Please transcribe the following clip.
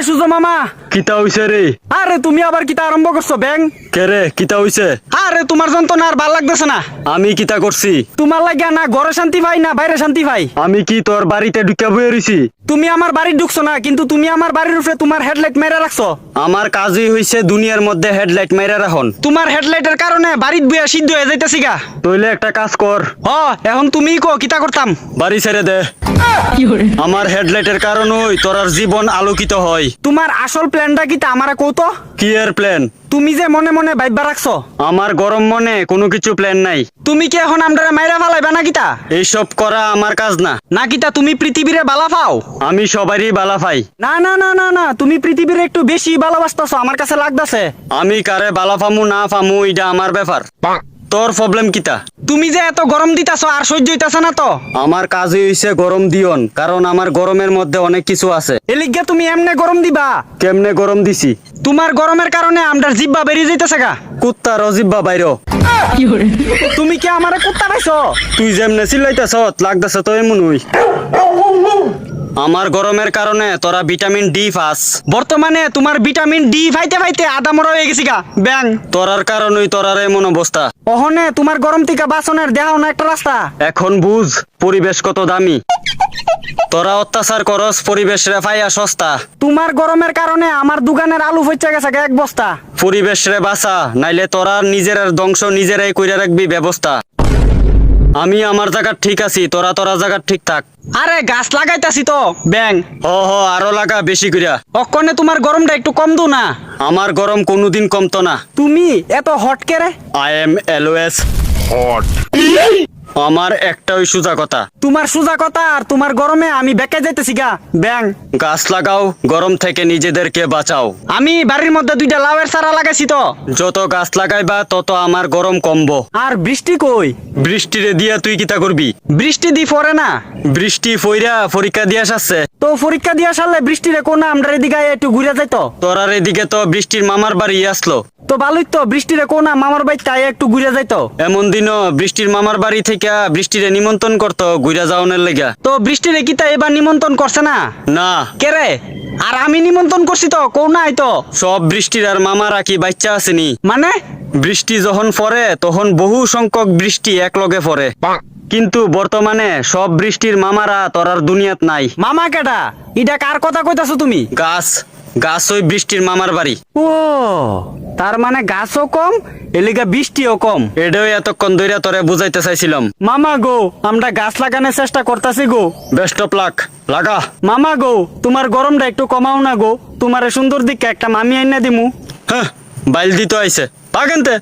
সুজো মামা কিতা হইছে রে? আরে তুমি আবার কিতা আরম্ভ করছো ব্যাং? কে রে কিতা হইছে? আরে তোমার যন্ত্রণা আর ভাল লাগতেছে না। আমি কিতা করছি? তোমার লাগিয়া না ঘরে শান্তি পাই না বাইরে শান্তি পাই। আমি কি তোর বাড়িতে ঢুকে বয়ে রইছি? তুমি আমার বাড়ি ঢুকছো না, কিন্তু তুমি আমার বাড়ির উপরে তোমার হেডলাইট মেরে রাখছো। আমার কাজই হইছে দুনিয়ার মধ্যে হেডলাইট মাইরা রাখন। তোমার হেডলাইটের কারণে বাড়িত বইয়া সিদ্ধ হয়ে যাইতেছি গা। তইলে একটা কাজ কর, এখন তুমি কো কিতা করতাম? বাড়ি ছেড়ে দে। আমার হেডলাইটের কারণেই তোর জীবন আলোকিত হয়। তোমার আসল প্ল্যানটা কিতা আমারে কৌতো? কি এর প্ল্যান? তুমি যে মনে মনে ভাইবা রাখছো। আমার গরম মনে কোনো কিছু প্ল্যান নাই। তুমি কি এখন আমরারে মাইরা ফালাইবা না কিতা? এইসব করা আমার কাজ না। না কিতা তুমি পৃথিবীরে বালা পাও? আমি সবারই বালা পাই। না না না না না, তুমি পৃথিবীর একটু বেশি ভালোবাসতেছো আমার কাছে লাগতাছে। আমি কারে বালা পামু না পামু এটা আমার ব্যাপার। তোর প্রবলেম কিতা? তুমি যে এত গরম দিতাছো আর সহ্য হইতাছে না তো? আমার কাজই হইছে গরম দিয়ন, কারণ আমার গরমের মধ্যে অনেক কিছু আছে। এলিগা তুমি এমনে গরম দিবা? কেমনে গরম দিছি? তোমার গরমের কারণে আমরার জিব্বা বেরিয়ে যাইতেছে গা। কুত্তা রজিব্বা বাইরো। তুমি কি আমারে কুত্তা পাইছো? তুই যেমনে চিল্লাইতেছ লাগতেছে তো এমন হই। আমার গরমের কারণে তোরা ভিটামিন ডি পাস। বর্তমানে তোমার ভিটামিন ডি পাইতে পাইতে আদা মরা হয়ে গেছি গা ব্যাং। তোরার কারণেই তোরার এমন অবস্থা। ওহনে তোমার গরম থেকে বাঁচনের দেখাও না একটা রাস্তা। এখন বুঝ পরিবেশ কত দামি। তোরা অত্যাচার করস পরিবেশ রে পাইয়া সস্তা। তোমার গরমের কারণে আমার দোকানের আলু ফইচা গেছে গা এক বস্তা। পরিবেশ রে বাঁচা, নাইলে তোরা নিজের ধ্বংস নিজেরাই কইরা রাখবি ব্যবস্থা। আমি আমার জায়গা ঠিক আছি, তোরা তোরা জায়গা ঠিক থাক। আরে গাছ লাগাইতাছি তো ব্যাং। আরো লাগা বেশি কইরা। অক্ষণে তোমার গরমটা একটু কম দো না। আমার গরম কোনোদিন কমতো না। তুমি এত হট কেরে? I am always hot. আমার একটাই সোজা কথা। তোমার সোজা কথা আর তোমার গরমে আমি বেঁকে যাইতেছি গা ব্যাং। গাছ লাগাও, গরম থেকে নিজেদেরকে বাঁচাও। আমি বাড়ির মধ্যে দুইটা লাউয়ের চারা লাগাইছি তো। যত গাছ লাগাইবা তত আমার গরম কমবো। আর বৃষ্টি কই? বৃষ্টিরে দিয়া তুই কিতা করবি? বৃষ্টি দি পড়ে না। বৃষ্টি ফইরা পরীক্ষা দিয়া আসছে। তো পরীক্ষা দিয়া সারলে বৃষ্টিরে কোন আমরা এদিকে একটু ঘুরে যাইতো। তোরার এদিকে তো বৃষ্টির মামার বাড়ি আসলো। তো ভালোই তো, বৃষ্টিরে কোন মামার বাড়ি তাই একটু ঘুরে যাইতো। এমন দিনও বৃষ্টির মামার বাড়ি থেকে বৃষ্টিরে নিমন্ত্রণ করতো ঘুরা যাওয়ানোর লেগা। তো বৃষ্টিরে কি তাই এবার নিমন্ত্রণ করছে না? না। কেরে? আর আমি নিমন্ত্রণ করছি তো কোন নাই তো। সব বৃষ্টির আর মামারা কি বাচ্চা আসেনি? মানে বৃষ্টি যখন পড়ে তখন বহু সংখ্যক বৃষ্টি একলগে পড়ে, কিন্তু বর্তমানে সব বৃষ্টির মামারা তোরার দুনিয়াত নাই। মামা কেডা? এটা কার কথা কইতাছো তুমি? গাছ গাছ ওই বৃষ্টির মামার বাড়ি। ও তার মানে গাছও কম এলিগা বৃষ্টিও কম। এটাই এতক্ষণ ধরে তোরে বুঝাইতে চাইছিলাম। মামা গো, আমরা গাছ লাগানোর চেষ্টা করতেছি গো। বেস্ট অফ লাক, লাগা। মামা গো, তোমার গরমটা একটু কমাও না গো। তোমার সুন্দর দিকে একটা মামি আইনা দিমু। হ্যাঁ, বাইল দিতে আইছে পাগেনতে।